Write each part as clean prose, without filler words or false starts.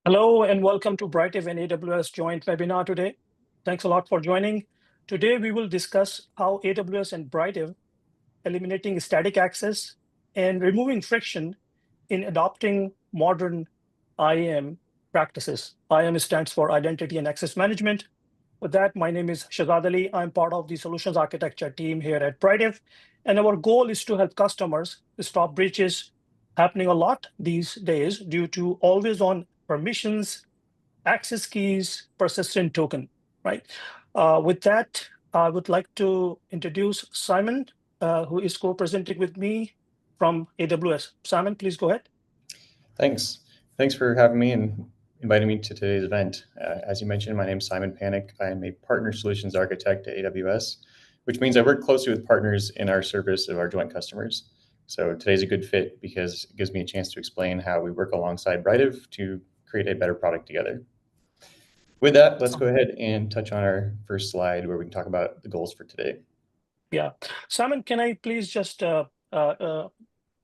Hello and welcome to Britive and AWS joint webinar today. Thanks a lot for joining. Today we will discuss how AWS and Britive eliminating static access and removing friction in adopting modern IAM practices. IAM stands for Identity and Access Management. With that, my name is Shahzad Ali. I'm part of the solutions architecture team here at Britive, and our goal is to help customers stop breaches happening a lot these days due to always on permissions, access keys, persistent token, right? With that, I would like to introduce Simon, who is co-presenting with me from AWS. Simon, please go ahead. Thanks. Thanks for having me and inviting me to today's event. As you mentioned, my name is Simon Panek. I am a partner solutions architect at AWS, which means I work closely with partners in our service of our joint customers. So today's a good fit because it gives me a chance to explain how we work alongside Britive to create a better product together. With that, let's go ahead and touch on our first slide where we can talk about the goals for today. Yeah. Simon, can I please just let our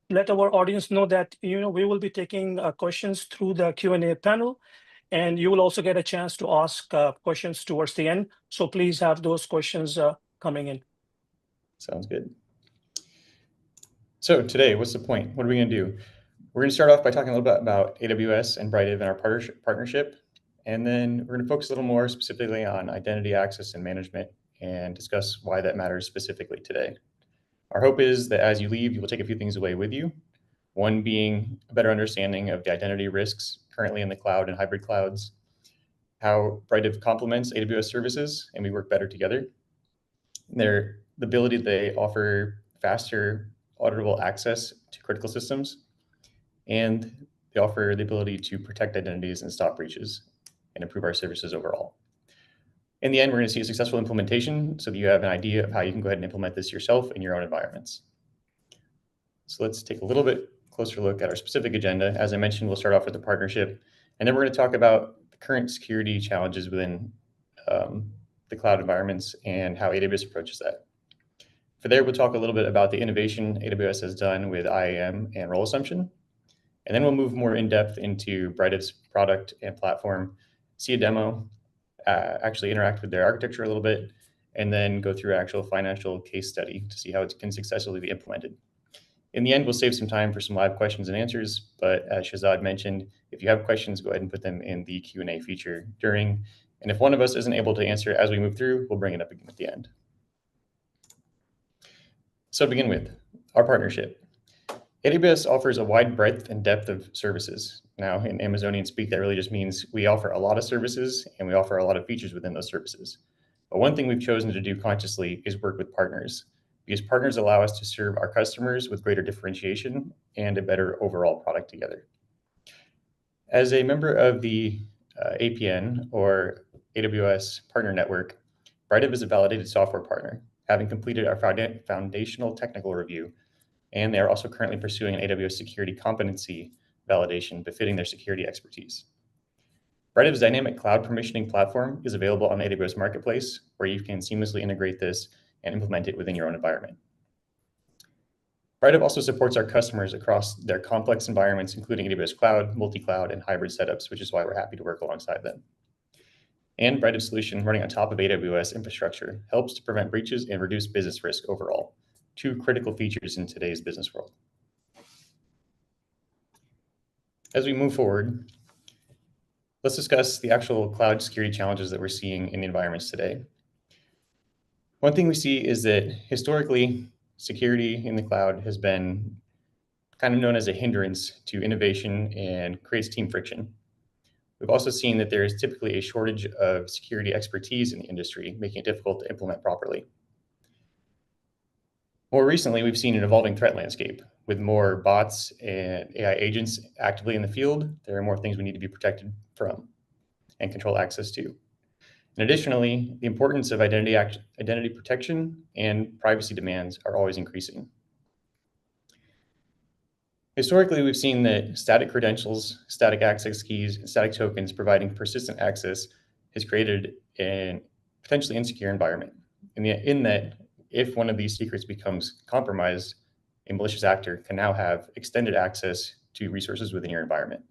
audience know that we will be taking questions through the Q&A panel, and you will also get a chance to ask questions towards the end. So please have those questions coming in. Sounds good. So today, what's the point? What are we going to do? We're going to start off by talking a little bit about AWS and Britive and our partnership. And then we're going to focus a little more specifically on identity access and management and discuss why that matters specifically today. Our hope is that as you leave, you will take a few things away with you. One being a better understanding of the identity risks currently in the cloud and hybrid clouds, how Britive complements AWS services and we work better together. The ability they offer faster auditable access to critical systems, and they offer the ability to protect identities and stop breaches and improve our services overall. In the end, we're going to see a successful implementation so that you have an idea of how you can go ahead and implement this yourself in your own environments. So let's take a little bit closer look at our specific agenda. As I mentioned, we'll start off with the partnership, and then we're going to talk about the current security challenges within the cloud environments and how AWS approaches that. For there, we'll talk a little bit about the innovation AWS has done with IAM and role assumption. And then we'll move more in depth into Britive's product and platform, see a demo, actually interact with their architecture a little bit, and then go through an actual financial case study to see how it can successfully be implemented. In the end, we'll save some time for some live questions and answers, but as Shahzad mentioned, if you have questions, go ahead and put them in the Q&A feature during, and if one of us isn't able to answer as we move through, we'll bring it up again at the end. So to begin with, our partnership. AWS offers a wide breadth and depth of services. Now, in Amazonian speak, that really just means we offer a lot of services and we offer a lot of features within those services. But one thing we've chosen to do consciously is work with partners, because partners allow us to serve our customers with greater differentiation and a better overall product together. As a member of the APN, or AWS Partner Network, Britive is a validated software partner, having completed our foundational technical review, and they are also currently pursuing an AWS security competency validation befitting their security expertise. Britive's dynamic cloud permissioning platform is available on the AWS Marketplace, where you can seamlessly integrate this and implement it within your own environment. Britive also supports our customers across their complex environments, including AWS Cloud, multi-cloud, and hybrid setups, which is why we're happy to work alongside them. And Britive's solution running on top of AWS infrastructure helps to prevent breaches and reduce business risk overall, two critical features in today's business world. As we move forward, let's discuss the actual cloud security challenges that we're seeing in the environments today. One thing we see is that historically, security in the cloud has been kind of known as a hindrance to innovation and creates team friction. We've also seen that there is typically a shortage of security expertise in the industry, making it difficult to implement properly. More recently, we've seen an evolving threat landscape. With more bots and AI agents actively in the field, there are more things we need to be protected from and control access to. And additionally, the importance of identity protection and privacy demands are always increasing. Historically, we've seen that static credentials, static access keys, and static tokens providing persistent access has created a potentially insecure environment. In that, if one of these secrets becomes compromised, a malicious actor can now have extended access to resources within your environment.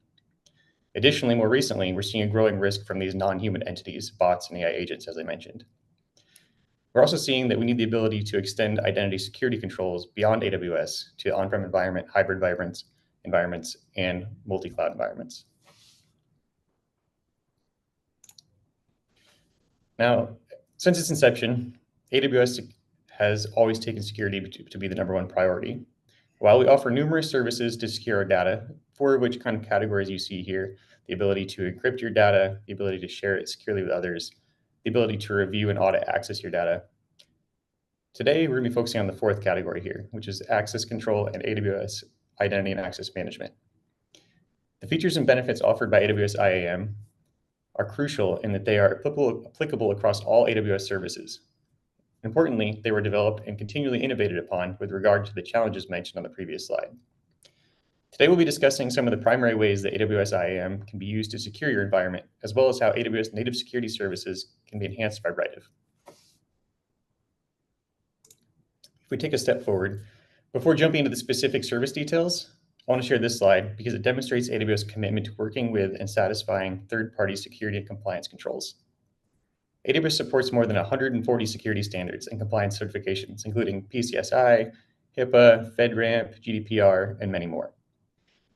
Additionally, more recently, we're seeing a growing risk from these non-human entities, bots and AI agents, as I mentioned. We're also seeing that we need the ability to extend identity security controls beyond AWS to on-prem environment, hybrid environments, and multi-cloud environments. Now, since its inception, AWS has always taken security to be the #1 priority. While we offer numerous services to secure our data, for which kind of categories you see here, the ability to encrypt your data, the ability to share it securely with others, the ability to review and audit access your data. Today, we're going to be focusing on the 4th category here, which is access control and AWS identity and access management. The features and benefits offered by AWS IAM are crucial in that they are applicable across all AWS services. Importantly, they were developed and continually innovated upon with regard to the challenges mentioned on the previous slide. Today, we'll be discussing some of the primary ways that AWS IAM can be used to secure your environment, as well as how AWS native security services can be enhanced by Britive. If we take a step forward, before jumping into the specific service details, I want to share this slide because it demonstrates AWS' commitment to working with and satisfying third-party security and compliance controls. AWS supports more than 140 security standards and compliance certifications, including PCSI, HIPAA, FedRAMP, GDPR, and many more.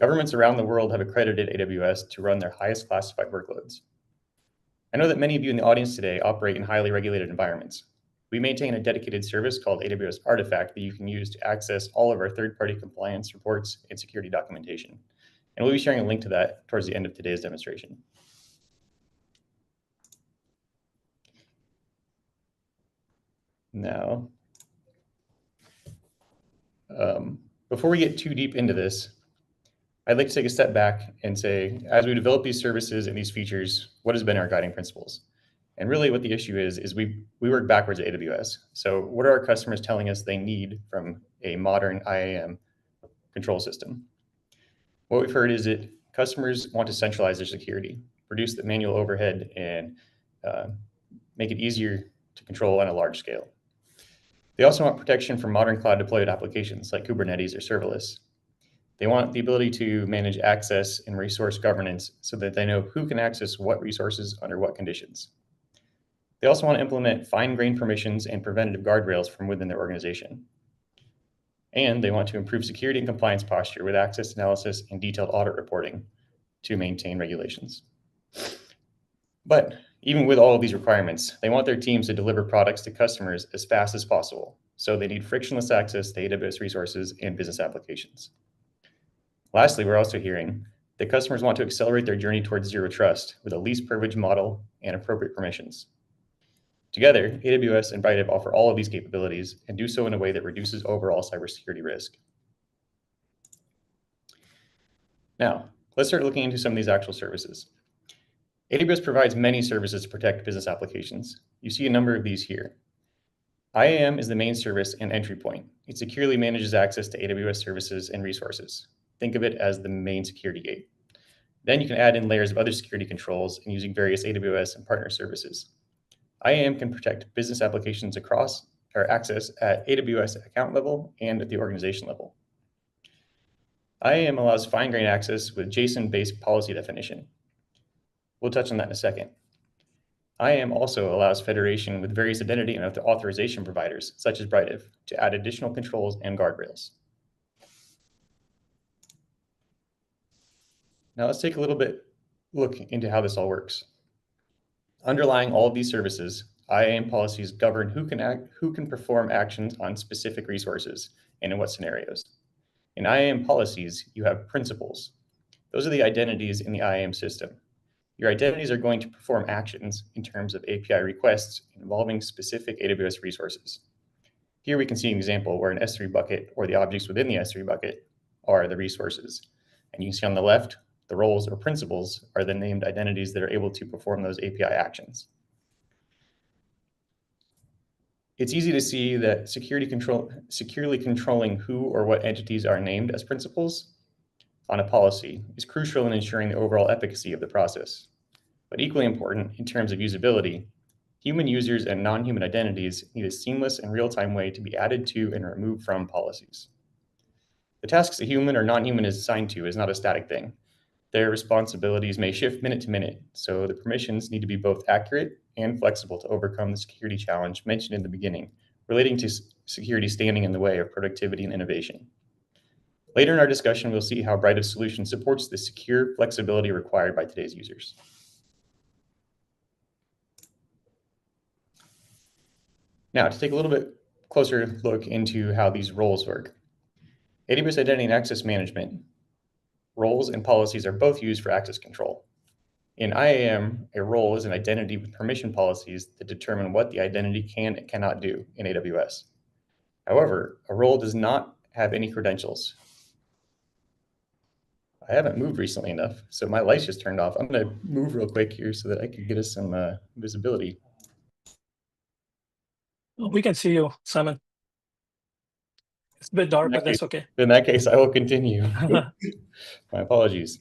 Governments around the world have accredited AWS to run their highest classified workloads. I know that many of you in the audience today operate in highly regulated environments. We maintain a dedicated service called AWS Artifact that you can use to access all of our third-party compliance reports and security documentation. And we'll be sharing a link to that towards the end of today's demonstration. Now, before we get too deep into this, I'd like to take a step back and say, as we develop these services and these features, what has been our guiding principles? And really what the issue is we work backwards at AWS. So what are our customers telling us they need from a modern IAM control system? What we've heard is that customers want to centralize their security, reduce the manual overhead, and make it easier to control on a large scale. They also want protection from modern cloud deployed applications like Kubernetes or serverless. They want the ability to manage access and resource governance so that they know who can access what resources under what conditions. They also want to implement fine-grained permissions and preventative guardrails from within their organization. And they want to improve security and compliance posture with access analysis and detailed audit reporting to maintain regulations. But even with all of these requirements, they want their teams to deliver products to customers as fast as possible. So they need frictionless access to AWS resources and business applications. Lastly, we're also hearing that customers want to accelerate their journey towards zero trust with a least privilege model and appropriate permissions. Together, AWS and Britive offer all of these capabilities and do so in a way that reduces overall cybersecurity risk. Now, let's start looking into some of these actual services. AWS provides many services to protect business applications. You see a number of these here. IAM is the main service and entry point. It securely manages access to AWS services and resources. Think of it as the main security gate. Then you can add in layers of other security controls and using various AWS and partner services. IAM can protect business applications across or access at AWS account level and at the organization level. IAM allows fine-grained access with JSON-based policy definition. We'll touch on that in a second. IAM also allows federation with various identity and authorization providers, such as Britive, to add additional controls and guardrails. Now let's take a little bit look into how this all works. Underlying all of these services, IAM policies govern who can perform actions on specific resources and in what scenarios. In IAM policies, you have principals. Those are the identities in the IAM system. Your identities are going to perform actions in terms of API requests involving specific AWS resources. Here we can see an example where an S3 bucket or the objects within the S3 bucket are the resources. And you can see on the left, the roles or principals are the named identities that are able to perform those API actions. It's easy to see that securely controlling who or what entities are named as principals on a policy is crucial in ensuring the overall efficacy of the process. But equally important in terms of usability, human users and non-human identities need a seamless and real-time way to be added to and removed from policies. The tasks a human or non-human is assigned to is not a static thing. Their responsibilities may shift minute to minute, so the permissions need to be both accurate and flexible to overcome the security challenge mentioned in the beginning, relating to security standing in the way of productivity and innovation. Later in our discussion, we'll see how Britive's solution supports the secure flexibility required by today's users. Now, to take a little bit closer look into how these roles work. AWS Identity and Access Management roles and policies are both used for access control. In IAM, a role is an identity with permission policies that determine what the identity can and cannot do in AWS. However, a role does not have any credentials. I haven't moved recently enough, so my lights just turned off. I'm going to move real quick here so that I can get us some visibility. We can see you, Simon. It's a bit dark, but that's okay. In that case, I will continue. My apologies.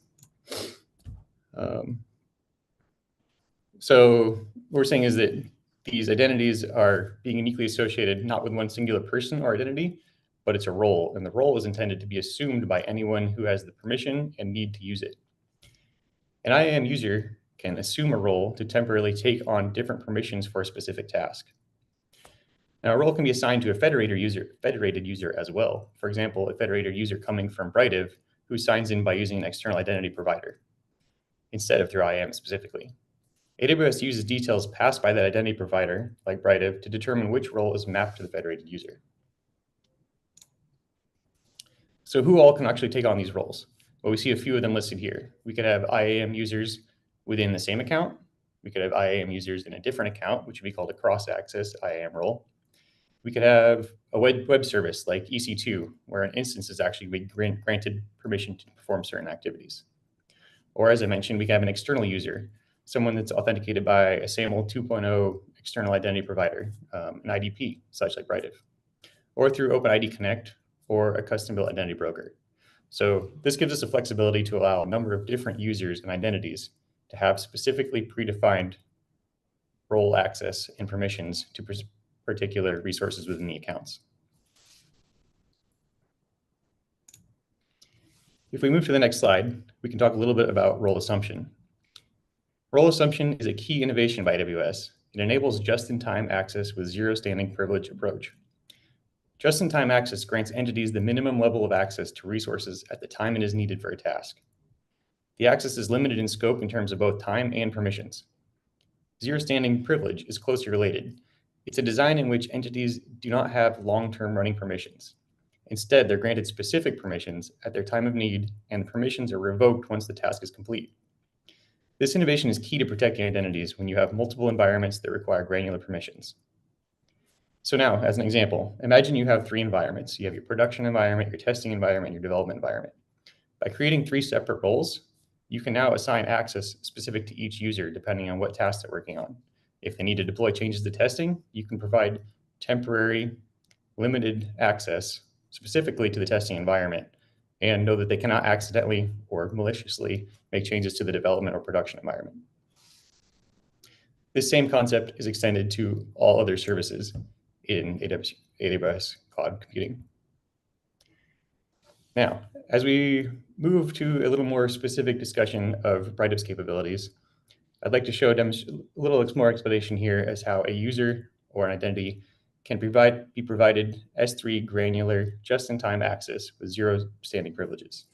So what we're saying is that these identities are being uniquely associated not with one singular person or identity, but it's a role, and the role is intended to be assumed by anyone who has the permission and need to use it. An IAM user can assume a role to temporarily take on different permissions for a specific task. Now, a role can be assigned to a federated user as well. For example, a federated user coming from Britive who signs in by using an external identity provider instead of through IAM specifically. AWS uses details passed by that identity provider, like Britive, to determine which role is mapped to the federated user. So who all can actually take on these roles? Well, we see a few of them listed here. We could have IAM users within the same account. We could have IAM users in a different account, which would be called a cross-access IAM role. We could have a web service like EC2, where an instance is actually granted permission to perform certain activities. Or as I mentioned, we can have an external user, someone that's authenticated by a SAML 2.0 external identity provider, an IDP, such like Britive, or through OpenID Connect or a custom-built identity broker. So this gives us the flexibility to allow a number of different users and identities to have specifically predefined role access and permissions to particular resources within the accounts. If we move to the next slide, we can talk a little bit about role assumption. Role assumption is a key innovation by AWS. It enables just-in-time access with zero standing privilege approach. Just-in-time access grants entities the minimum level of access to resources at the time it is needed for a task. The access is limited in scope in terms of both time and permissions. Zero standing privilege is closely related. It's a design in which entities do not have long-term running permissions. Instead, they're granted specific permissions at their time of need, and the permissions are revoked once the task is complete. This innovation is key to protecting identities when you have multiple environments that require granular permissions. So now, as an example, imagine you have 3 environments. You have your production environment, your testing environment, and your development environment. By creating 3 separate roles, you can now assign access specific to each user depending on what task they're working on. If they need to deploy changes to testing, you can provide temporary, limited access specifically to the testing environment and know that they cannot accidentally or maliciously make changes to the development or production environment. This same concept is extended to all other services in AWS cloud computing. Now, as we move to a little more specific discussion of Britive's capabilities, I'd like to show a little more explanation here as how a user or an identity can be provided S3 granular just-in-time access with zero standing privileges.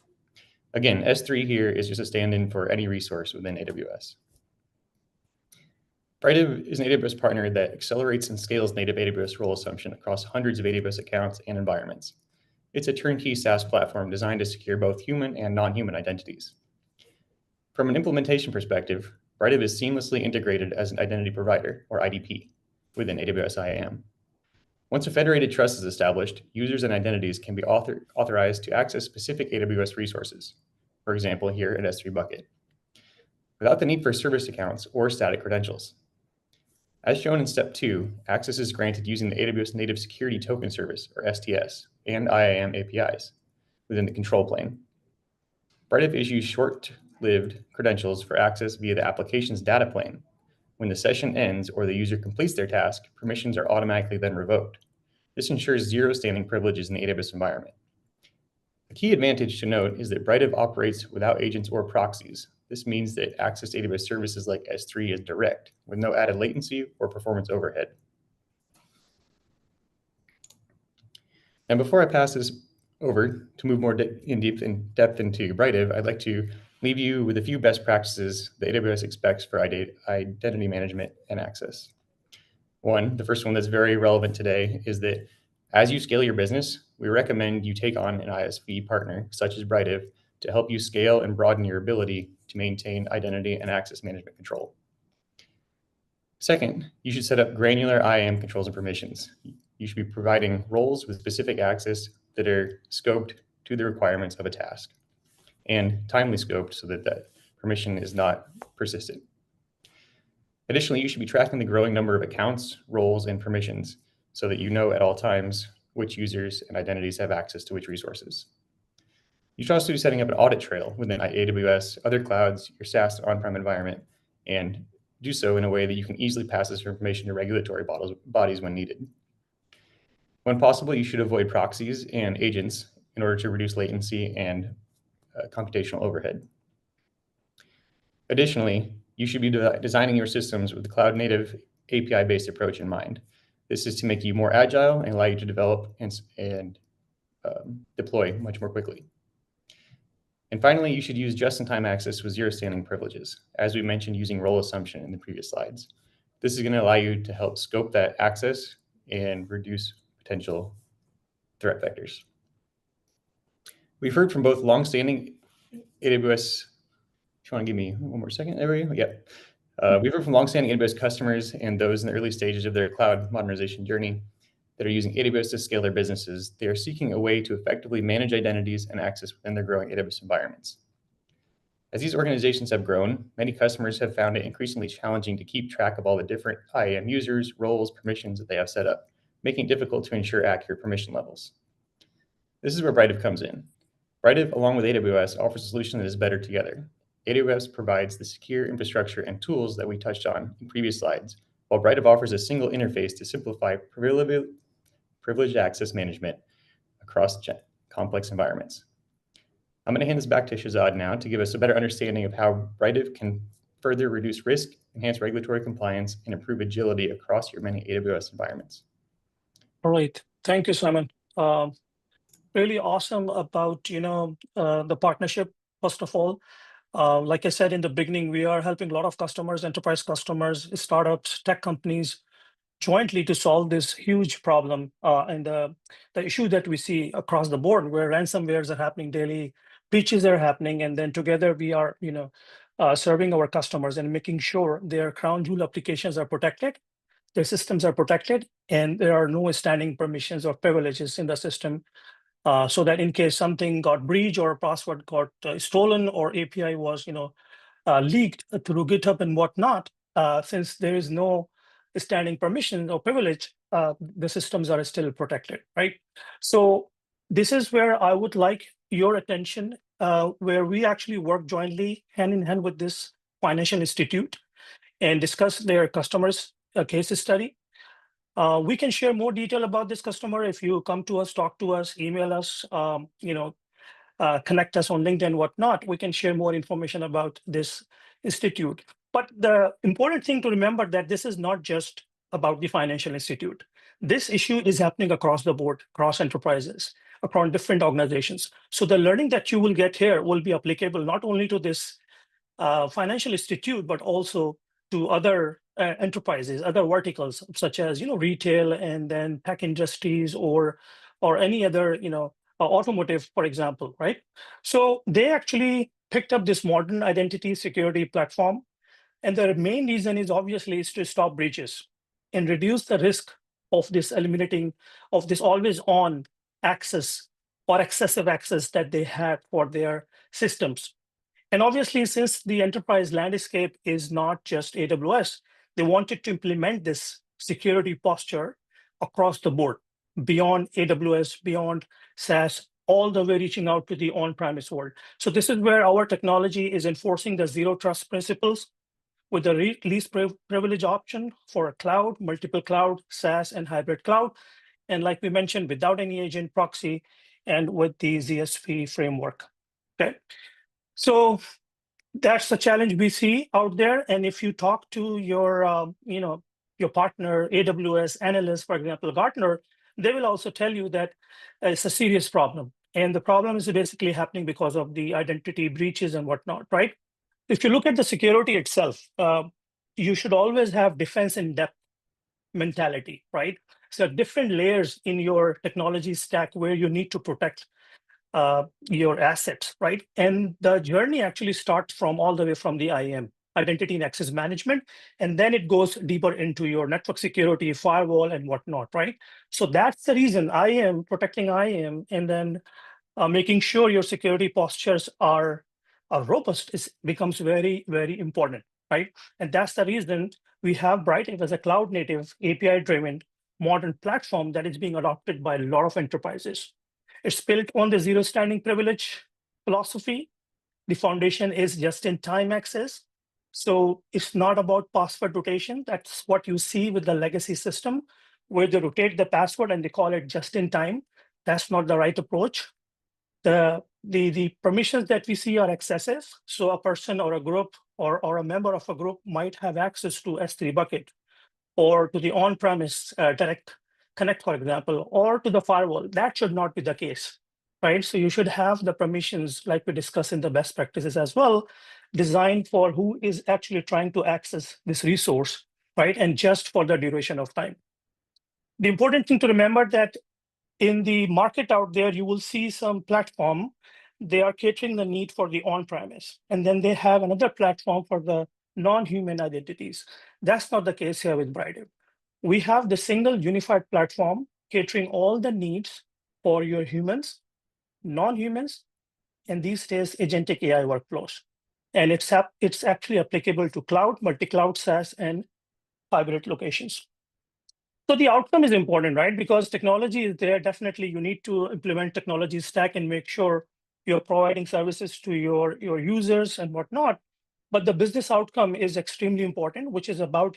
Again, S3 here is just a stand-in for any resource within AWS. Britive is an AWS partner that accelerates and scales native AWS role assumption across hundreds of AWS accounts and environments. It's a turnkey SaaS platform designed to secure both human and non-human identities. From an implementation perspective, Britive is seamlessly integrated as an identity provider, or IDP, within AWS IAM. Once a federated trust is established, users and identities can be authorized to access specific AWS resources, for example, here in S3 bucket, without the need for service accounts or static credentials. As shown in step 2, access is granted using the AWS Native Security Token Service, or STS, and IAM APIs within the control plane. Britive issues short-lived credentials for access via the application's data plane. When the session ends or the user completes their task, permissions are automatically then revoked. This ensures zero standing privileges in the AWS environment. A key advantage to note is that Britive operates without agents or proxies. This means that access to AWS services like S3 is direct, with no added latency or performance overhead. And before I pass this over to move more in depth into Britive, I'd like to leave you with a few best practices that AWS expects for identity management and access. The first one that's very relevant today is that as you scale your business, we recommend you take on an ISV partner, such as Britive, to help you scale and broaden your ability to maintain identity and access management control. Second, you should set up granular IAM controls and permissions. You should be providing roles with specific access that are scoped to the requirements of a task and timely scoped so that that permission is not persistent. Additionally, you should be tracking the growing number of accounts, roles, and permissions so that you know at all times which users and identities have access to which resources. You should also be setting up an audit trail within AWS, other clouds, your SaaS on-prem environment, and do so in a way that you can easily pass this information to regulatory bodies when needed. When possible, you should avoid proxies and agents in order to reduce latency and computational overhead. Additionally, you should be designing your systems with the cloud-native API-based approach in mind. This is to make you more agile and allow you to develop and deploy much more quickly. And finally, you should use just-in-time access with zero standing privileges, as we mentioned using role assumption in the previous slides. This is going to allow you to help scope that access and reduce potential threat vectors. We've heard from both longstanding AWS, if you want to give me one more second, there we go, yeah. We've heard from longstanding AWS customers and those in the early stages of their cloud modernization journey that are using AWS to scale their businesses. They are seeking a way to effectively manage identities and access within their growing AWS environments. As these organizations have grown, many customers have found it increasingly challenging to keep track of all the different IAM users, roles, permissions that they have set up, making it difficult to ensure accurate permission levels. This is where Britive comes in. Britive, along with AWS, offers a solution that is better together. AWS provides the secure infrastructure and tools that we touched on in previous slides, while Britive offers a single interface to simplify privileged access management across complex environments. I'm going to hand this back to Shahzad now to give us a better understanding of how Britive can further reduce risk, enhance regulatory compliance, and improve agility across your many AWS environments. All right. Thank you, Simon. Really awesome about the partnership. First of all, like I said in the beginning, we are helping a lot of customers, enterprise customers, startups, tech companies, jointly to solve this huge problem and the issue that we see across the board, where ransomwares are happening daily, breaches are happening, and then together we are, serving our customers and making sure their crown jewel applications are protected, their systems are protected, and there are no standing permissions or privileges in the system. So that in case something got breached or a password got stolen or API was, leaked through GitHub and whatnot, since there is no standing permission or privilege, the systems are still protected, right? So this is where I would like your attention, where we actually work jointly hand in hand with this financial institute and discuss their customers' case study. We can share more detail about this customer if you come to us, talk to us, email us, connect us on LinkedIn, whatnot. We can share more information about this institute. But the important thing to remember that this is not just about the financial institute. This issue is happening across the board, across enterprises, across different organizations. So the learning that you will get here will be applicable not only to this financial institute, but also to other enterprises, other verticals, such as retail and then tech industries or any other automotive, for example, right? So they actually picked up this modern identity security platform, and the main reason is obviously is to stop breaches and reduce the risk of this eliminating of this always on access or excessive access that they had for their systems. And obviously, since the enterprise landscape is not just AWS, they wanted to implement this security posture across the board, beyond AWS, beyond SaaS, all the way reaching out to the on-premise world. So this is where our technology is enforcing the zero trust principles with the least privilege option for a cloud, multiple cloud, SaaS, and hybrid cloud. And like we mentioned, without any agent proxy and with the ZSP framework. Okay, so that's the challenge we see out there. And if you talk to your, your partner, AWS analyst, for example, Gartner, they will also tell you that it's a serious problem. And the problem is basically happening because of the identity breaches and whatnot, right? If you look at the security itself, you should always have defense in depth mentality, right? So different layers in your technology stack where you need to protect your assets, right? And the journey actually starts from all the way from the IAM, identity and access management, and then it goes deeper into your network security, firewall, and whatnot, right? So that's the reason IAM, protecting IAM, and then making sure your security postures are robust becomes very, very important, right? And that's the reason we have Britive as a cloud-native, API-driven modern platform that is being adopted by a lot of enterprises. It's built on the zero standing privilege philosophy. The foundation is just-in-time access. So it's not about password rotation. That's what you see with the legacy system, where they rotate the password and they call it just-in-time. That's not the right approach. The permissions that we see are excessive. So a person or a group or a member of a group might have access to S3 bucket or to the on-premise direct connect, for example, or to the firewall. That should not be the case, right? So you should have the permissions, like we discussed in the best practices as well, designed for who is actually trying to access this resource, right? And just for the duration of time. The important thing to remember that in the market out there, you will see some platform, they are catering the need for the on-premise. And then they have another platform for the non-human identities. That's not the case here with Britive. We have the single unified platform catering all the needs for your humans, non-humans, and these days agentic AI workflows. And it's actually applicable to cloud, multi-cloud SaaS, and hybrid locations. So the outcome is important, right? Because technology is there. Definitely, you need to implement technology stack and make sure you're providing services to your users and whatnot. But the business outcome is extremely important, which is about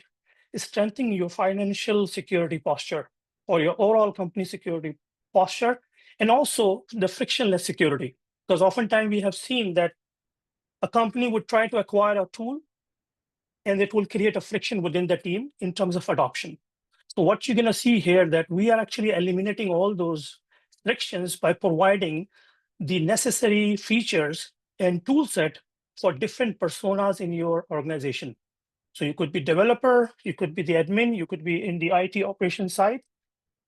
strengthening your financial security posture or your overall company security posture, and also the frictionless security. Because oftentimes we have seen that a company would try to acquire a tool and it will create a friction within the team in terms of adoption. So what you're going to see here that we are actually eliminating all those frictions by providing the necessary features and tool set for different personas in your organization. So you could be developer, you could be the admin, you could be in the IT operations side.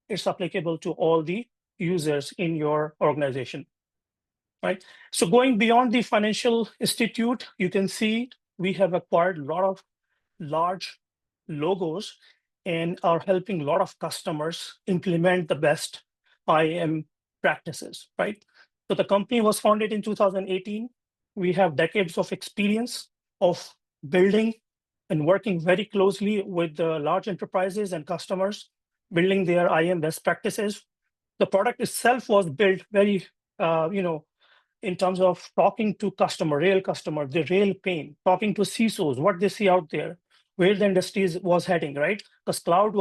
It's applicable to all the users in your organization, right? So going beyond the financial institute, you can see we have acquired a lot of large logos and are helping a lot of customers implement the best IAM practices, right? So the company was founded in 2018. We have decades of experience of building and working very closely with the large enterprises and customers, building their IAM best practices. The product itself was built very, in terms of talking to real customer, the real pain, talking to CISOs, what they see out there, where the industry was heading, right? Because cloud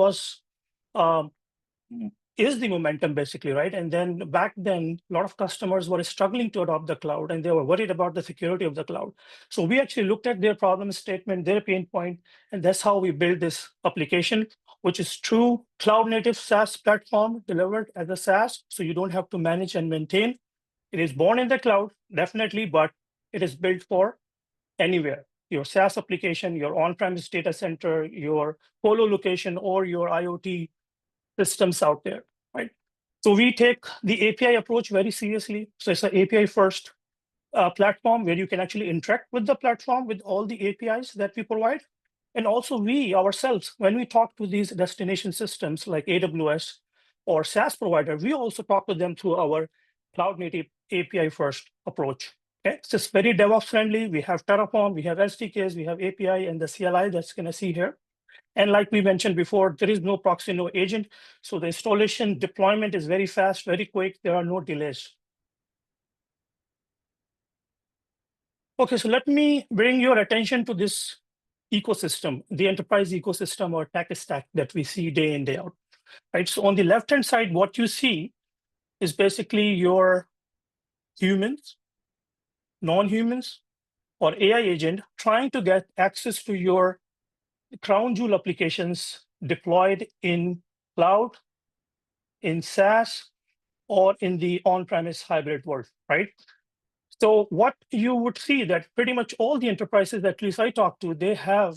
is the momentum basically, right? And then back then, a lot of customers were struggling to adopt the cloud and they were worried about the security of the cloud. So we actually looked at their problem statement, their pain point, and that's how we built this application, which is true cloud native SaaS platform delivered as a SaaS. So you don't have to manage and maintain. It is born in the cloud, definitely, but it is built for anywhere. Your SaaS application, your on-premise data center, your colo location, or your IoT systems out there, right? So we take the API approach very seriously. So it's an API first platform where you can actually interact with the platform with all the APIs that we provide. And also we ourselves, when we talk to these destination systems like AWS or SaaS provider, we also talk to them through our cloud native API first approach. Okay, so it's very DevOps friendly. We have Terraform, we have SDKs, we have API and the CLI that's going to see here. And like we mentioned before, there is no proxy, no agent. So the installation deployment is very fast, very quick. There are no delays. Okay, so let me bring your attention to this ecosystem, the enterprise ecosystem or tech stack that we see day in, day out. Right. So on the left-hand side, what you see is basically your humans, non-humans, or AI agent trying to get access to your crown jewel applications deployed in cloud, in SaaS, or in the on-premise hybrid world, right? So what you would see that pretty much all the enterprises, at least I talk to, they have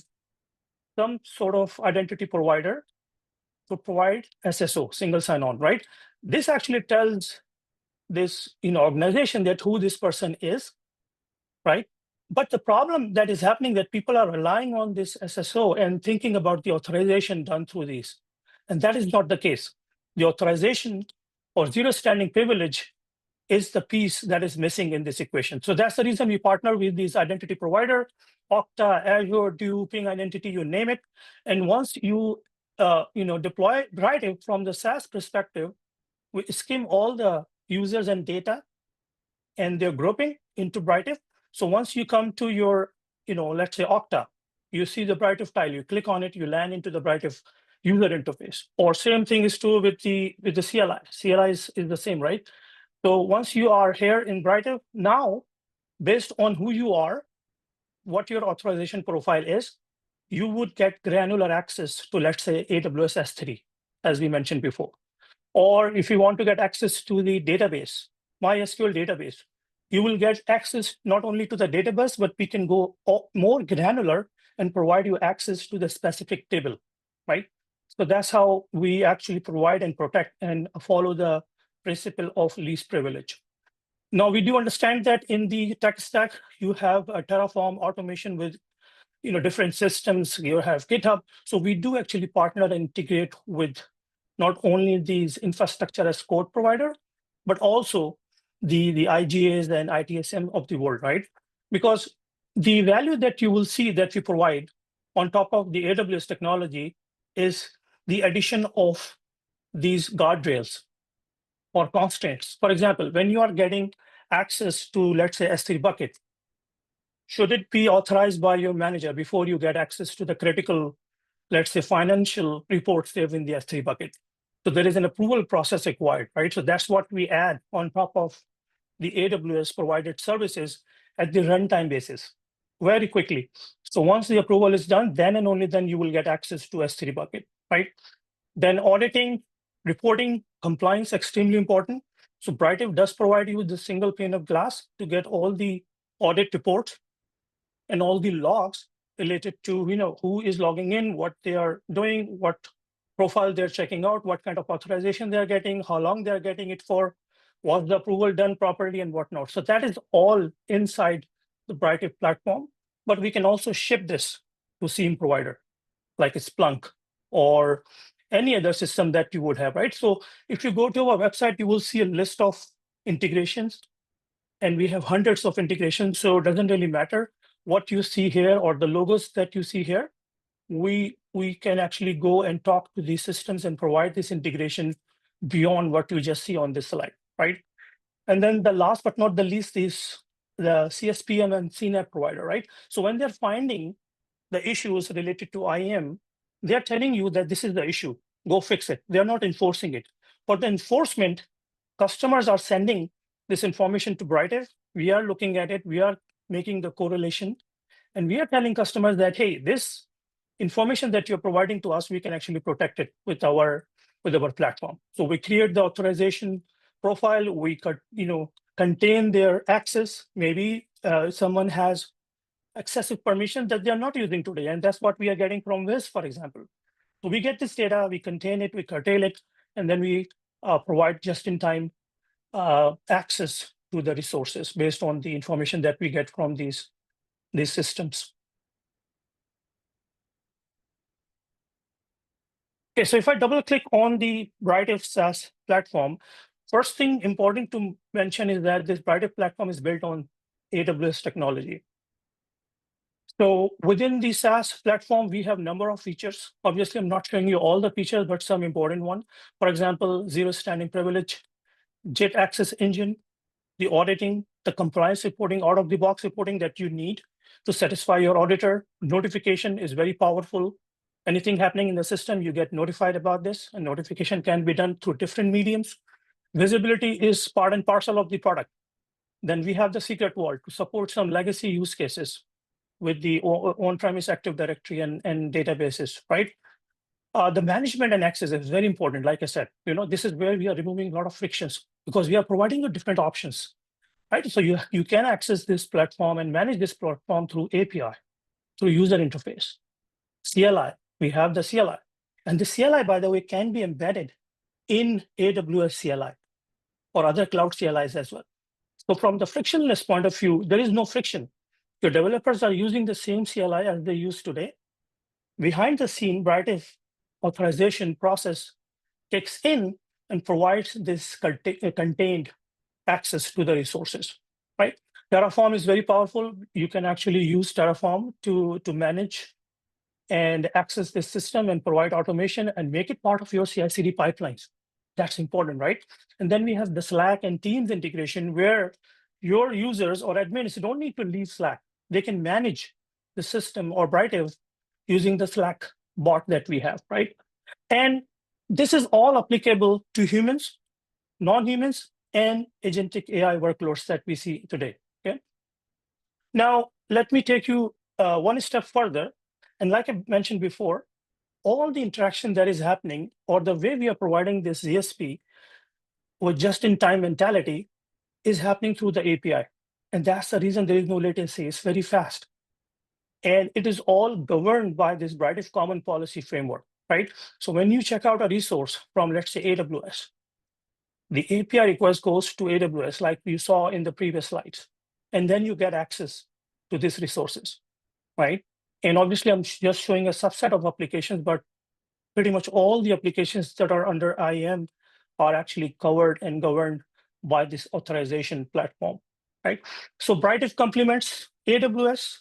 some sort of identity provider to provide SSO, single sign-on, right? This actually tells this organization that who this person is, right? But the problem that is happening that people are relying on this SSO and thinking about the authorization done through these. And that is not the case. The authorization or zero standing privilege is the piece that is missing in this equation. So that's the reason we partner with these identity provider, Okta, Azure, Duke, Ping Identity, you name it. And once you deploy Britive from the SaaS perspective, we skim all the users and data and their grouping into Britive. So once you come to your, let's say Okta, you see the Britive tile, you click on it, you land into the Britive user interface. Or same thing is true with the CLI. CLI is the same, right? So once you are here in Britive, now based on who you are, what your authorization profile is, you would get granular access to, let's say, AWS S3, as we mentioned before. Or if you want to get access to the database, MySQL database, you will get access not only to the database, but we can go more granular and provide you access to the specific table, right? So that's how we actually provide and protect and follow the principle of least privilege. Now, we do understand that in the tech stack, you have a Terraform automation with different systems. You have GitHub. So we do actually partner and integrate with not only these infrastructure as code provider, but also the IGAs and ITSM of the world, right? Because the value that you will see that we provide on top of the AWS technology is the addition of these guardrails or constraints. For example, when you are getting access to, let's say, S3 bucket, should it be authorized by your manager before you get access to the critical, let's say, financial reports there in the S3 bucket? So there is an approval process required, right? So that's what we add on top of the AWS provided services at the runtime basis very quickly. So once the approval is done, then and only then you will get access to S3 bucket, right? Then auditing, reporting, compliance, extremely important. So Britive does provide you with the single pane of glass to get all the audit reports and all the logs related to who is logging in, what they are doing, what profile they're checking out, what kind of authorization they're getting, how long they're getting it for, was the approval done properly, and whatnot. So that is all inside the Britive platform, but we can also ship this to SIEM provider, like Splunk or any other system that you would have, right? So if you go to our website, you will see a list of integrations, and we have hundreds of integrations. So it doesn't really matter what you see here or the logos that you see here. We can actually go and talk to these systems and provide this integration beyond what you just see on this slide, right? And then the last but not the least is the CSPM and CNAP provider, right? So when they're finding the issues related to IAM, they're telling you that this is the issue, go fix it. They're not enforcing it. For the enforcement, customers are sending this information to Britive. We are looking at it, we are making the correlation, and we are telling customers that, hey, this information that you're providing to us, we can actually protect it with our platform. So we create the authorization profile, we could, contain their access. Maybe someone has excessive permission that they're not using today, and that's what we are getting from Wiz, for example. So we get this data, we contain it, we curtail it, and then we provide just-in-time access to the resources based on the information that we get from these systems. Okay, so if I double click on the Britive SaaS platform, first thing important to mention is that this Britive platform is built on AWS technology. So within the SaaS platform, we have a number of features. Obviously, I'm not showing you all the features, but some important ones. For example, zero standing privilege, JIT access engine, the auditing, the compliance reporting, out-of-the-box reporting that you need to satisfy your auditor. Notification is very powerful. Anything happening in the system, you get notified about this. And notification can be done through different mediums. Visibility is part and parcel of the product. Then we have the secret vault to support some legacy use cases with the on-premise Active Directory and databases, right? The management and access is very important. Like I said, this is where we are removing a lot of frictions because we are providing you different options, right? So you can access this platform and manage this platform through API, through user interface. CLI, we have the CLI. And the CLI, by the way, can be embedded in AWS CLI or other cloud CLIs as well. So from the frictionless point of view, there is no friction. Your developers are using the same CLI as they use today. Behind the scene, Britive authorization process kicks in and provides this contained access to the resources, right? Terraform is very powerful. You can actually use Terraform to manage and access this system and provide automation and make it part of your CI/CD pipelines. That's important, right? And then we have the Slack and Teams integration where your users or admins don't need to leave Slack. They can manage the system or Britive using the Slack bot that we have, right? And this is all applicable to humans, non-humans, and agentic AI workloads that we see today, okay? Now, let me take you one step further. And like I mentioned before, all the interaction that is happening or the way we are providing this ZSP with just-in-time mentality is happening through the API. And that's the reason there is no latency. It's very fast. And it is all governed by this Britive Common Policy Framework, right? So when you check out a resource from, let's say, AWS, the API request goes to AWS, like you saw in the previous slides. And then you get access to these resources, right? And obviously, I'm just showing a subset of applications, but pretty much all the applications that are under IAM are actually covered and governed by this authorization platform, right? So Britive complements AWS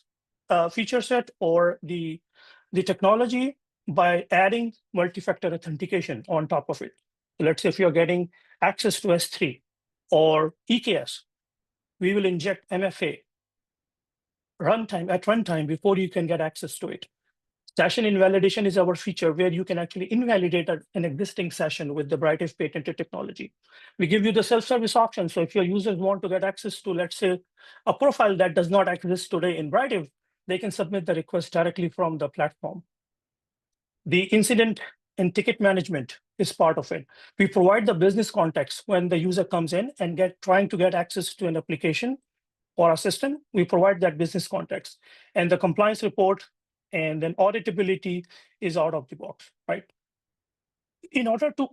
feature set or the technology by adding multi-factor authentication on top of it. So let's say if you're getting access to S3 or EKS, we will inject MFA at runtime before you can get access to it. Session invalidation is our feature where you can actually invalidate an existing session with the Britive patented technology. We give you the self-service option. So if your users want to get access to, let's say, a profile that does not exist today in Britive, they can submit the request directly from the platform. The incident and ticket management is part of it. We provide the business context when the user comes in and trying to get access to an application or a system. We provide that business context. And the compliance report and then auditability is out of the box, right? In order to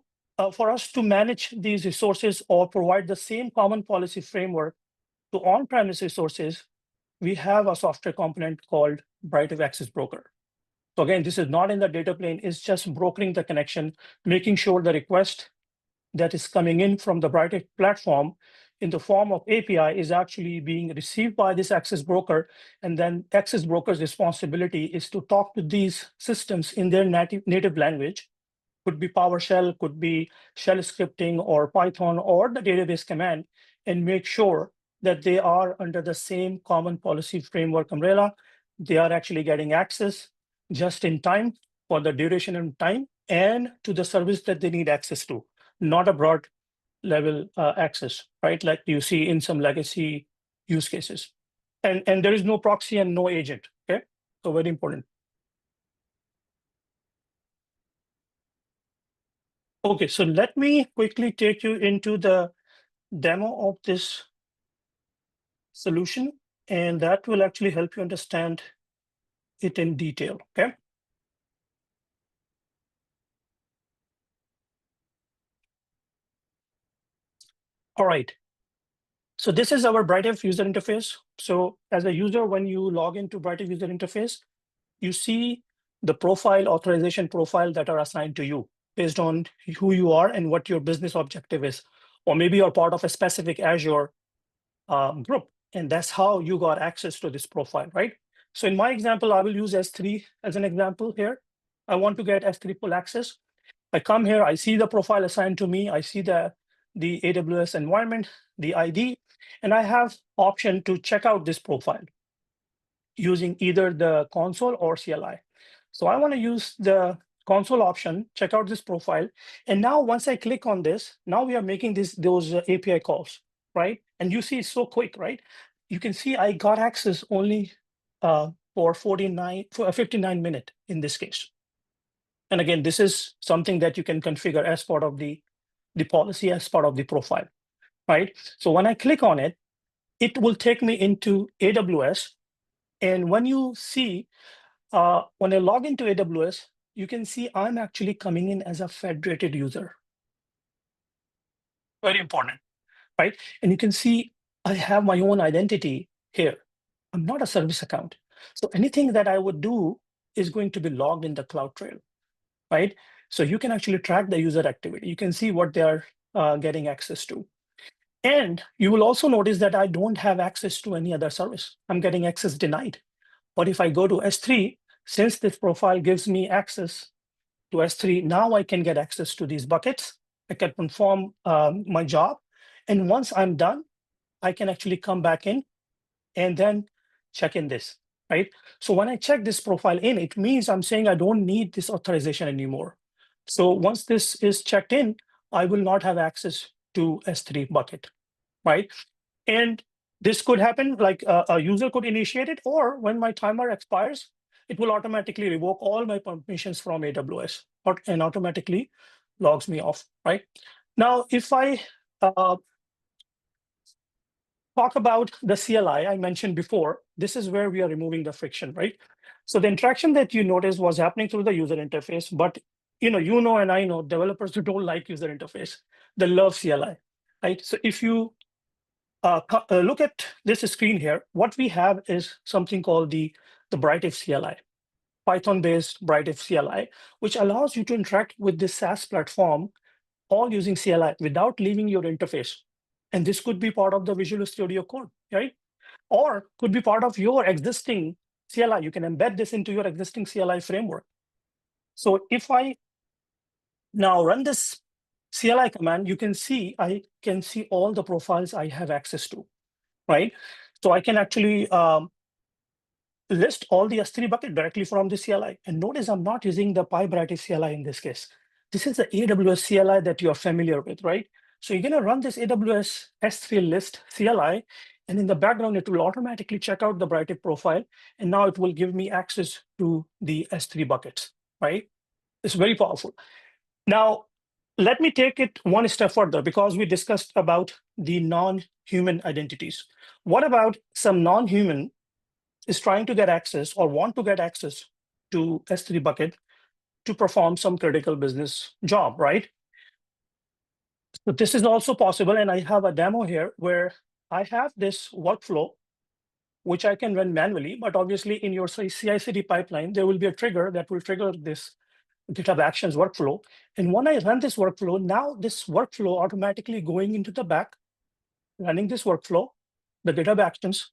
for us to manage these resources or provide the same common policy framework to on-premise resources, we have a software component called Britive Access Broker. So again, this is not in the data plane, it's just brokering the connection, making sure the request that is coming in from the Britive platform in the form of API is actually being received by this access broker. And then access broker's responsibility is to talk to these systems in their native language. Could be PowerShell, could be shell scripting or Python or the database command, and make sure that they are under the same common policy framework umbrella. They are actually getting access just in time for the duration and time and to the service that they need access to, not a broad level access, right? Like you see in some legacy use cases. And there is no proxy and no agent, okay? So very important. Okay, so let me quickly take you into the demo of this solution, and that will actually help you understand it in detail, okay? All right. So this is our Britive user interface. So as a user, when you log into Britive user interface, you see the profile, authorization profile that are assigned to you based on who you are and what your business objective is. Or maybe you're part of a specific Azure group, and that's how you got access to this profile, right? So in my example, I will use S3 as an example here. I want to get S3 full access. I come here, I see the profile assigned to me. I see the AWS environment, the ID, and I have option to check out this profile using either the console or CLI. So I want to use the console option, check out this profile. And now once I click on this, now we are making those API calls, right? And you see it's so quick, right? You can see I got access only for 59 minutes in this case. And again, this is something that you can configure as part of the policy, as part of the profile, right? So when I click on it, it will take me into AWS. And when you see, when I log into AWS, you can see I'm actually coming in as a federated user. Very important, right? And you can see I have my own identity here. I'm not a service account. So anything that I would do is going to be logged in the CloudTrail, right? So you can actually track the user activity. You can see what they're getting access to. And you will also notice that I don't have access to any other service. I'm getting access denied. But if I go to S3, since this profile gives me access to S3, now I can get access to these buckets. I can perform my job. And once I'm done, I can actually come back in and then check in this, right? So when I check this profile in, it means I'm saying I don't need this authorization anymore. So once this is checked in, I will not have access to S3 bucket, right? And this could happen like a user could initiate it, or when my timer expires, it will automatically revoke all my permissions from AWS and automatically logs me off, right? Now, if I talk about the CLI I mentioned before, this is where we are removing the friction, right? So the interaction that you noticed was happening through the user interface, but and I know developers who don't like user interface, they love CLI, right? So if you look at this screen here, what we have is something called the Britive CLI, Python-based Britive CLI, which allows you to interact with this SaaS platform all using CLI without leaving your interface. And this could be part of the Visual Studio Code, right? Or could be part of your existing CLI. You can embed this into your existing CLI framework. So if I now run this CLI command, you can see I can see all the profiles I have access to, right? So I can actually list all the S3 bucket directly from the CLI. And notice I'm not using the PyBritive CLI in this case. This is the AWS CLI that you're familiar with, right? So you're going to run this AWS S3 list CLI, and in the background, it will automatically check out the Britive profile. And now it will give me access to the S3 buckets, right? It's very powerful. Now, let me take it one step further, because we discussed about the non-human identities. What about some non-human is trying to get access or want to get access to S3 bucket to perform some critical business job, right? So this is also possible. And I have a demo here where I have this workflow, which I can run manually, but obviously in your CI/CD pipeline, there will be a trigger that will trigger this GitHub Actions workflow. And when I run this workflow, now this workflow automatically going into the back, running this workflow, the GitHub Actions,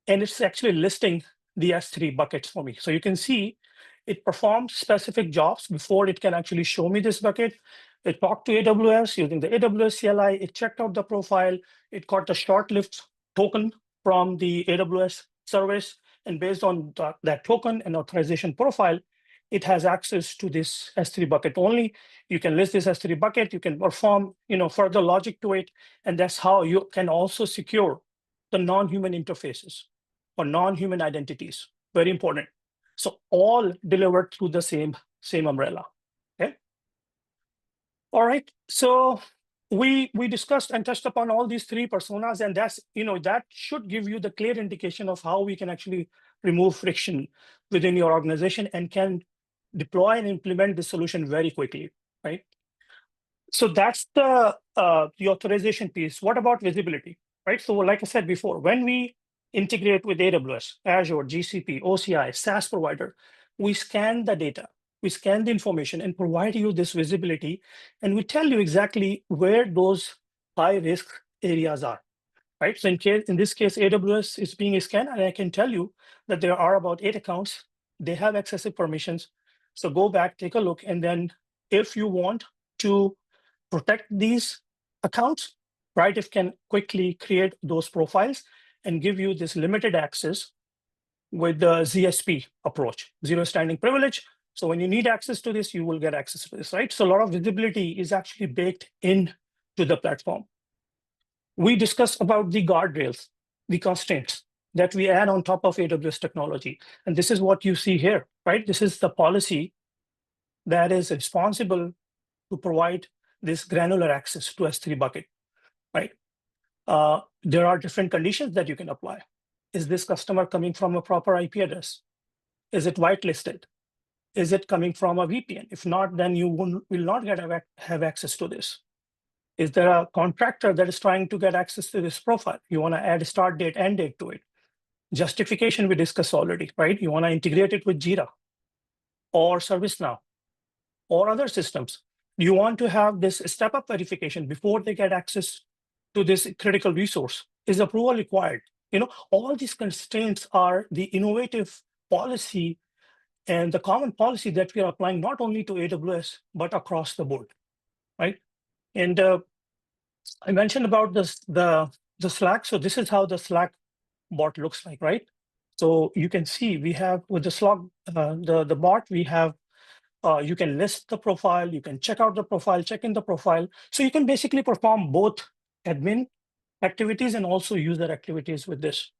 and it's actually listing the S3 buckets for me. So you can see it performs specific jobs before it can actually show me this bucket. It talked to AWS using the AWS CLI. It checked out the profile. It got the short-lived token from the AWS service. And based on that token and authorization profile, it has access to this S3 bucket only. You can list this S3 bucket. You can perform further logic to it. And that's how you can also secure the non-human interfaces or non-human identities. Very important. So all delivered through the same umbrella. Okay. All right. So we discussed and touched upon all these three personas, and that's that should give you the clear indication of how we can actually remove friction within your organization and can deploy and implement the solution very quickly, right? So that's the authorization piece. What about visibility, right? So like I said before, when we integrate with AWS, Azure, GCP, OCI, SaaS provider, we scan the data, we scan the information and provide you this visibility. And we tell you exactly where those high risk areas are, right? So in this case, AWS is being scanned, and I can tell you that there are about 8 accounts. They have excessive permissions. So go back, take a look. And then if you want to protect these accounts, Britive can quickly create those profiles and give you this limited access with the ZSP approach, zero standing privilege. So when you need access to this, you will get access to this, right? So a lot of visibility is actually baked into the platform. We discussed about the guardrails, the constraints that we add on top of AWS technology. And this is what you see here, right? This is the policy that is responsible to provide this granular access to S3 bucket, right? There are different conditions that you can apply. Is this customer coming from a proper IP address? Is it whitelisted? Is it coming from a VPN? If not, then you will not have access to this. Is there a contractor that is trying to get access to this profile? You want to add a start date, end date to it. Justification we discussed already, right? You want to integrate it with Jira or ServiceNow or other systems. You want to have this step-up verification before they get access to this critical resource. Is approval required? All these constraints are the innovative policy and the common policy that we are applying not only to AWS, but across the board, right? And I mentioned about this, the Slack. So this is how the Slack bot looks like, right? So you can see we have with the Slack, the bot, we have, you can list the profile, you can check out the profile, check in the profile. So you can basically perform both admin activities and also user activities with this.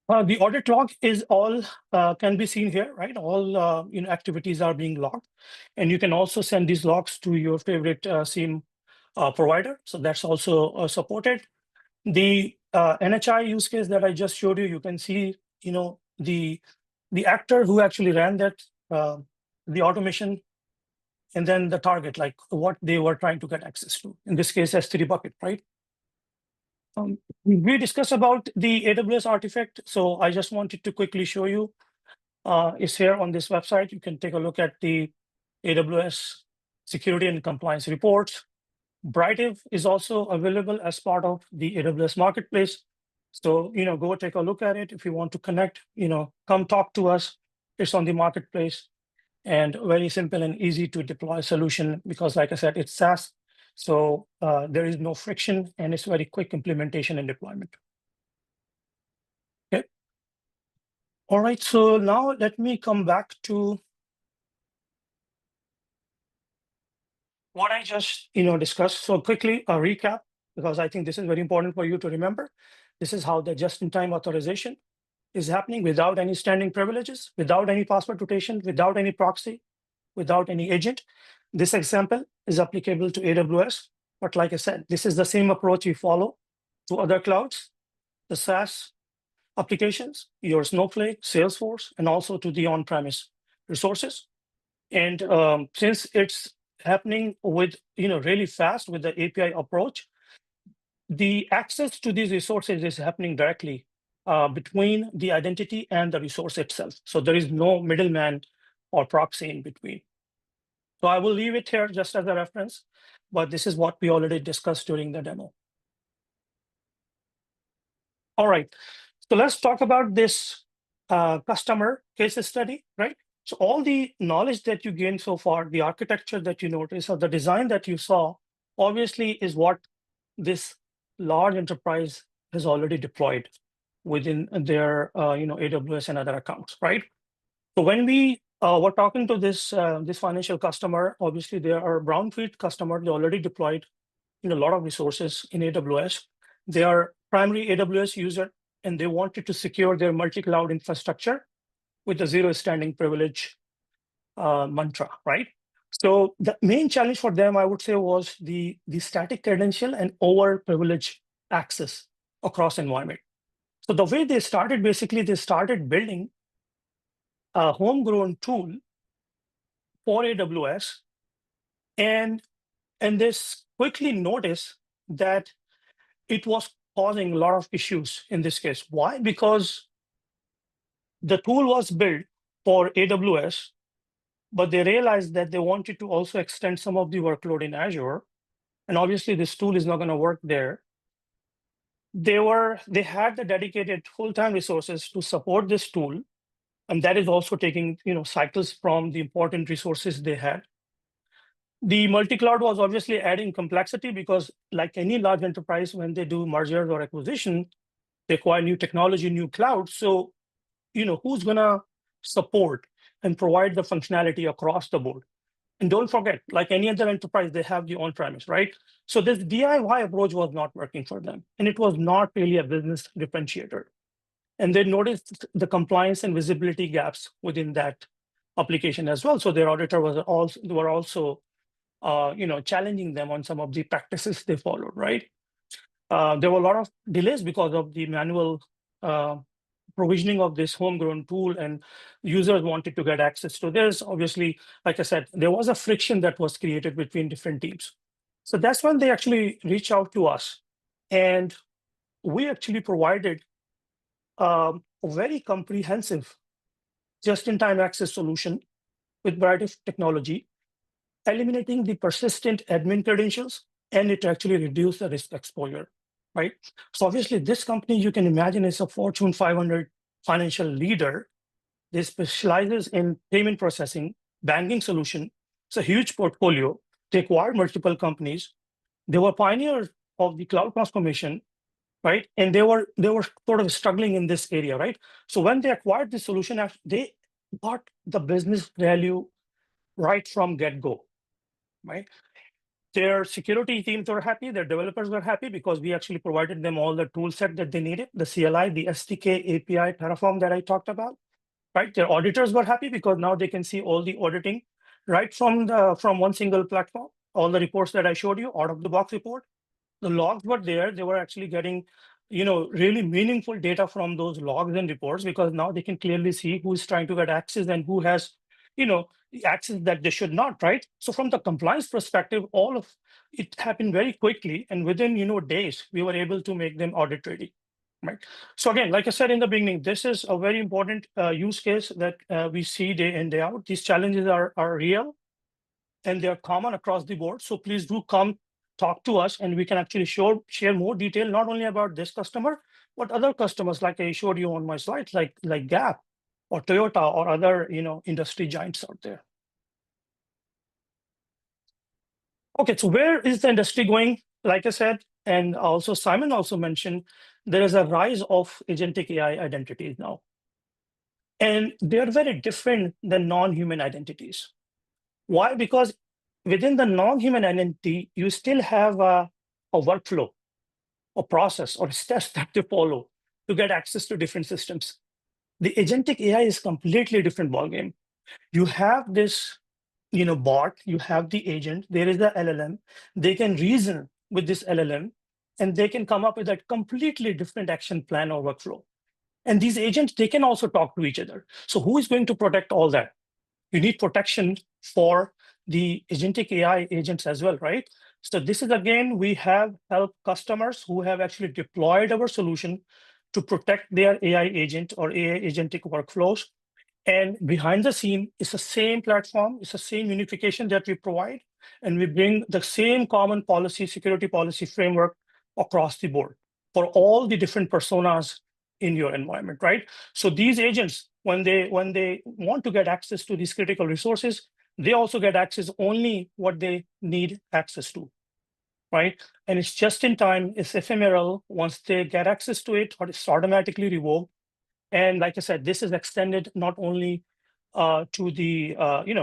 The audit log is all can be seen here, right? All activities are being logged, and you can also send these logs to your favorite SIEM provider. So that's also supported. The NHI use case that I just showed you, you can see, the actor who actually ran that, the automation, and then the target, like what they were trying to get access to. In this case, S3 bucket, right? We discussed about the AWS artifact, so I just wanted to quickly show you. It's here on this website. You can take a look at the AWS security and compliance reports. Britive is also available as part of the AWS marketplace. So, go take a look at it. If you want to connect, come talk to us. It's on the marketplace and very simple and easy to deploy solution because, like I said, it's SaaS. So there is no friction and it's very quick implementation and deployment. Okay. All right, so now let me come back to what I just discussed. So quickly a recap, because I think this is very important for you to remember. This is how the just-in-time authorization is happening without any standing privileges, without any password rotation, without any proxy, without any agent. This example is applicable to AWS, but like I said, this is the same approach we follow to other clouds, the SaaS applications, your Snowflake, Salesforce, and also to the on-premise resources. And since it's happening with really fast with the API approach, the access to these resources is happening directly between the identity and the resource itself. So there is no middleman or proxy in between. So I will leave it here just as a reference, but this is what we already discussed during the demo. All right, so let's talk about this customer case study, right? So all the knowledge that you gained so far, the architecture that you noticed, or the design that you saw, obviously is what this large enterprise has already deployed within their AWS and other accounts, right? So when we were talking to this financial customer, obviously they are a brownfield customer. They already deployed a lot of resources in AWS. They are primary AWS user, and they wanted to secure their multi-cloud infrastructure with the zero standing privilege mantra, right? So the main challenge for them, I would say, was the static credential and over-privileged access across environment. So the way they started, basically, they started building a homegrown tool for AWS, and this quickly noticed that it was causing a lot of issues in this case. Why? Because the tool was built for AWS, but they realized that they wanted to also extend some of the workload in Azure. And obviously this tool is not going to work there. They had the dedicated full-time resources to support this tool. And that is also taking cycles from the important resources they had. The multi-cloud was obviously adding complexity because, like any large enterprise, when they do mergers or acquisition, they acquire new technology, new cloud. So, who's gonna support, and provide the functionality across the board. And don't forget, like any other enterprise, they have the on-premise, right? So this DIY approach was not working for them, and it was not really a business differentiator. And they noticed the compliance and visibility gaps within that application as well. So their auditor was also challenging them on some of the practices they followed, right? There were a lot of delays because of the manual provisioning of this homegrown tool, and users wanted to get access to this. Obviously, like I said, there was a friction that was created between different teams. So that's when they actually reached out to us. And we actually provided a very comprehensive just-in-time access solution with Britive technology, eliminating the persistent admin credentials, and it actually reduced the risk exposure, right? So obviously, this company, you can imagine, is a Fortune 500 financial leader. They specializes in payment processing, banking solution. It's a huge portfolio. They acquired multiple companies. They were pioneers of the cloud transformation, right? And they were sort of struggling in this area, right? So when they acquired the solution, they got the business value right from get-go, right? Their security teams were happy, their developers were happy because we actually provided them all the tool set that they needed, the CLI, the SDK, API, Terraform that I talked about, right? Their auditors were happy because now they can see all the auditing right from one single platform, all the reports that I showed you, out of the box report. The logs were there. They were actually getting, really meaningful data from those logs and reports, because now they can clearly see who's trying to get access and who has, access that they should not, right? So from the compliance perspective, all of it happened very quickly. And within, days, we were able to make them audit ready, right? So again, like I said in the beginning, this is a very important use case that we see day in, day out. These challenges are real and they're common across the board. So please do come talk to us, and we can actually share more detail, not only about this customer, but other customers like I showed you on my slides, like Gap or Toyota or other industry giants out there. Okay, so where is the industry going? Like I said, and also Simon also mentioned, there is a rise of agentic AI identities now. And they are very different than non-human identities. Why? Because within the non-human identity, you still have a workflow, a process, or steps that they follow to get access to different systems. The agentic AI is completely different ballgame. You have this, bot, you have the agent, there is the LLM, they can reason with this LLM, and they can come up with a completely different action plan or workflow. And these agents, they can also talk to each other. So who is going to protect all that? You need protection for the agentic AI agents as well, right? So this is, again, we have helped customers who have actually deployed our solution to protect their AI agent or AI agentic workflows. And behind the scene, it's the same platform, it's the same unification that we provide, and we bring the same common policy, security policy framework across the board for all the different personas in your environment, right? So these agents, when they want to get access to these critical resources, they also get access only what they need access to, right? And it's just in time, it's ephemeral. Once they get access to it, or it's automatically revoked. And like I said, this is extended not only to the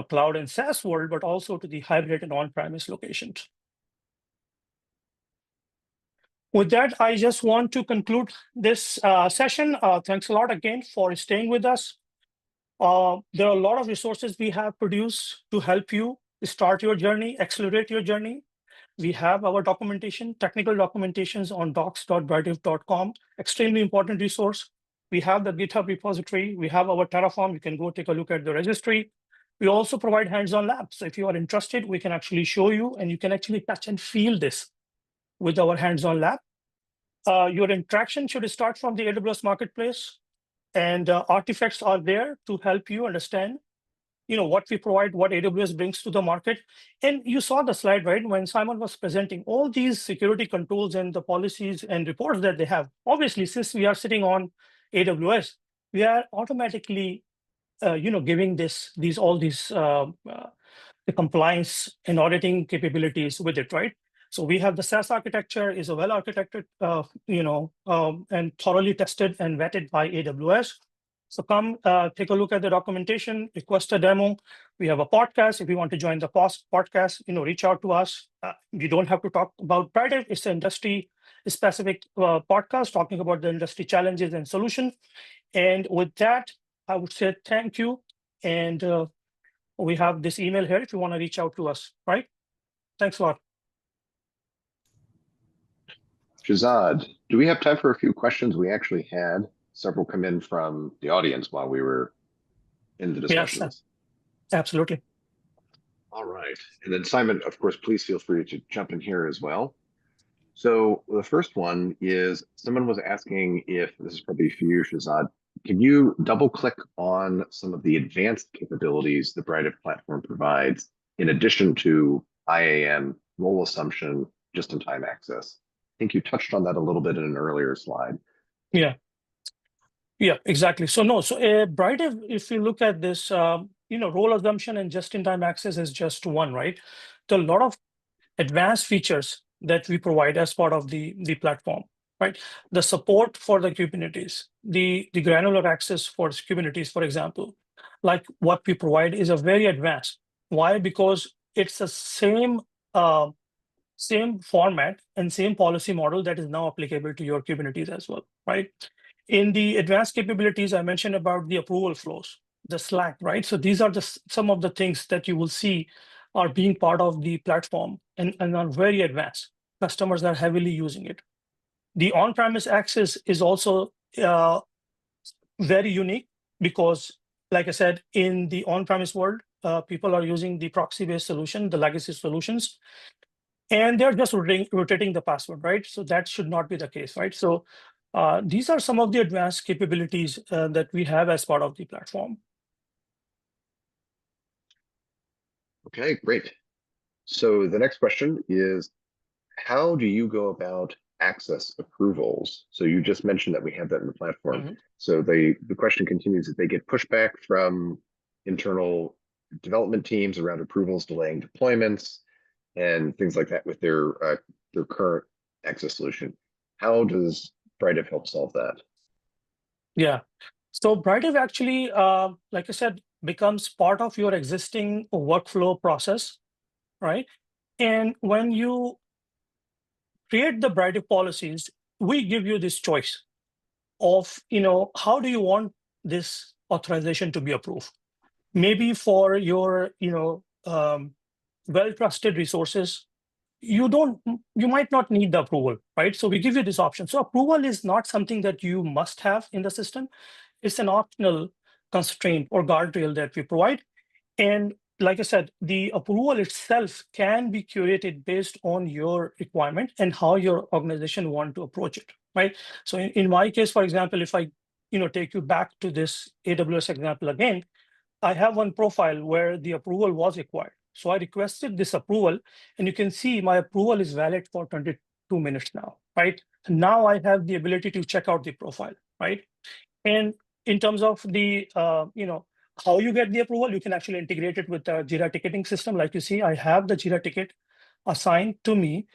cloud and SaaS world, but also to the hybrid and on-premise locations. With that, I just want to conclude this session. Thanks a lot again for staying with us. There are a lot of resources we have produced to help you start your journey, accelerate your journey. We have our documentation, technical documentations on docs.britive.com, extremely important resource. We have the GitHub repository. We have our Terraform. You can go take a look at the registry. We also provide hands-on labs. So if you are interested, we can actually show you, and you can actually touch and feel this with our hands-on lab. Your interaction should start from the AWS Marketplace, and artifacts are there to help you understand what we provide, what AWS brings to the market. And you saw the slide, right? When Simon was presenting all these security controls and the policies and reports that they have. Obviously, since we are sitting on AWS, we are automatically, giving the compliance and auditing capabilities with it, right? So we have the SaaS architecture is a well-architected, and thoroughly tested and vetted by AWS. So come take a look at the documentation, request a demo. We have a podcast. If you want to join the podcast, reach out to us. You don't have to talk about Britive. It's an industry-specific podcast talking about the industry challenges and solutions. And with that, I would say thank you. And we have this email here if you want to reach out to us, right? Thanks a lot. Shahzad, do we have time for a few questions? We actually had several come in from the audience while we were in the discussions. Yes, absolutely. All right. And then Simon, of course, please feel free to jump in here as well. So the first one is someone was asking if, this is probably for you, Shahzad, can you double click on some of the advanced capabilities the Britive platform provides in addition to IAM, role assumption, just-in-time access? I think you touched on that a little bit in an earlier slide. Yeah, exactly. So Britive, if you look at this, role assumption and just-in-time access is just one, right? There are a lot of advanced features that we provide as part of the platform, right? The support for the Kubernetes, the granular access for Kubernetes, for example, like what we provide is a very advanced. Why? Because it's the same format and same policy model that is now applicable to your Kubernetes as well, right? In the advanced capabilities, I mentioned about the approval flows, the Slack, right? So these are some of the things that you will see are being part of the platform and are very advanced. Customers are heavily using it. The on-premise access is also very unique because, like I said, in the on-premise world, people are using the proxy-based solution, the legacy solutions, and they're just rotating the password, right? So that should not be the case, right? So these are some of the advanced capabilities that we have as part of the platform. Okay, great. So the next question is, how do you go about access approvals? So you just mentioned that we have that in the platform. Mm-hmm. So the question continues that they get pushback from internal development teams around approvals, delaying deployments, and things like that with their current access solution. How does Britive help solve that? Yeah. So Britive actually, like I said, becomes part of your existing workflow process, right? And when you create the Britive policies, we give you this choice of, how do you want this authorization to be approved? Maybe for your, well-trusted resources, you might not need the approval, right? So we give you this option. So approval is not something that you must have in the system. It's an optional constraint or guardrail that we provide. And like I said, the approval itself can be curated based on your requirement and how your organization want to approach it, right? So in my case, for example, if I take you back to this AWS example again, I have one profile where the approval was required. So I requested this approval, and you can see my approval is valid for 22 minutes now, right? Now I have the ability to check out the profile, right? And in terms of the, how you get the approval, you can actually integrate it with the Jira ticketing system. Like you see, I have the Jira ticket assigned to me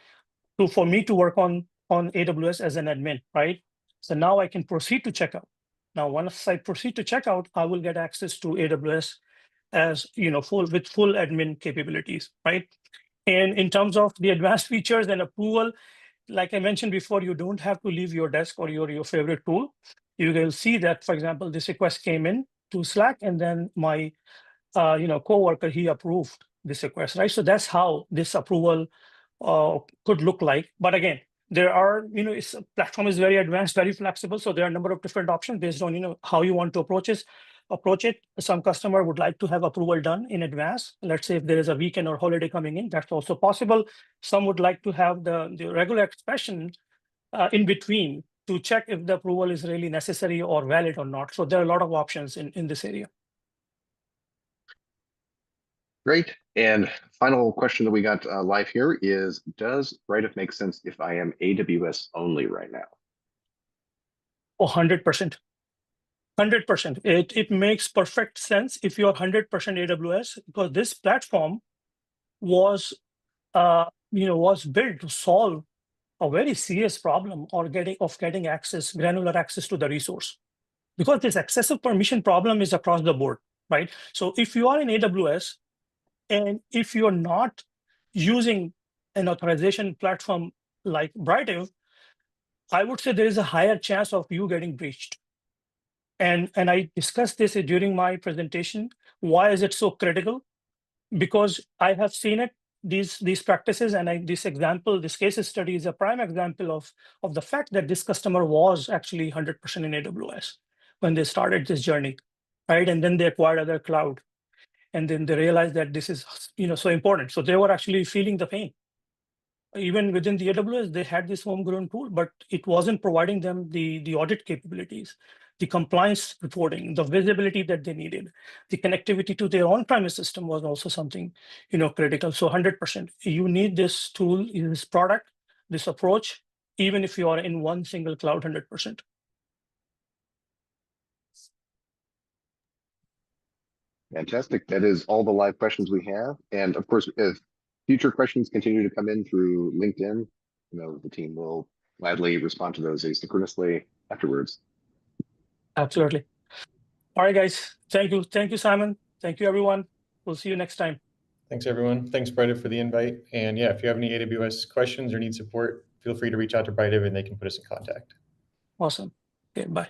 for me to work on AWS as an admin, right? So now I can proceed to checkout. Now, once I proceed to checkout, I will get access to AWS as with full admin capabilities, right? And in terms of the advanced features and approval, like I mentioned before, you don't have to leave your desk or your favorite tool. You will see that, for example, this request came in to Slack, and then my coworker, he approved this request, right? So that's how this approval could look like. But again, there are, platform is very advanced, very flexible. So there are a number of different options based on, how you want to approach it. Some customer would like to have approval done in advance. Let's say if there is a weekend or holiday coming in, that's also possible. Some would like to have the regular expression in between to check if the approval is really necessary or valid or not. So there are a lot of options in this area. Great. And final question that we got live here is, does Britive make sense if I am AWS only right now? 100%. 100%. It makes perfect sense if you're 100% AWS, because this platform was built to solve a very serious problem of getting access, granular access to the resource. because this excessive permission problem is across the board, right? So if you are in AWS and if you're not using an authorization platform like Britive, I would say there is a higher chance of you getting breached. And I discussed this during my presentation. Why is it so critical? Because I have seen it, these practices, and this case study is a prime example of the fact that this customer was actually 100% in AWS when they started this journey, right? And then they acquired other cloud, and then they realized that this is so important. So they were actually feeling the pain. Even within the AWS, they had this homegrown tool, but it wasn't providing them the audit capabilities, the compliance reporting, the visibility that they needed. The connectivity to their on-premise system was also something critical. So 100%, you need this tool, this product, this approach, even if you are in one single cloud 100%. Fantastic. That is all the live questions we have. And of course, if future questions continue to come in through LinkedIn, the team will gladly respond to those asynchronously afterwards. Absolutely. All right, guys. Thank you. Thank you, Simon. Thank you, everyone. We'll see you next time. Thanks, everyone. Thanks, Britive, for the invite. And yeah, if you have any AWS questions or need support, feel free to reach out to Britive and they can put us in contact. Awesome. Okay, bye.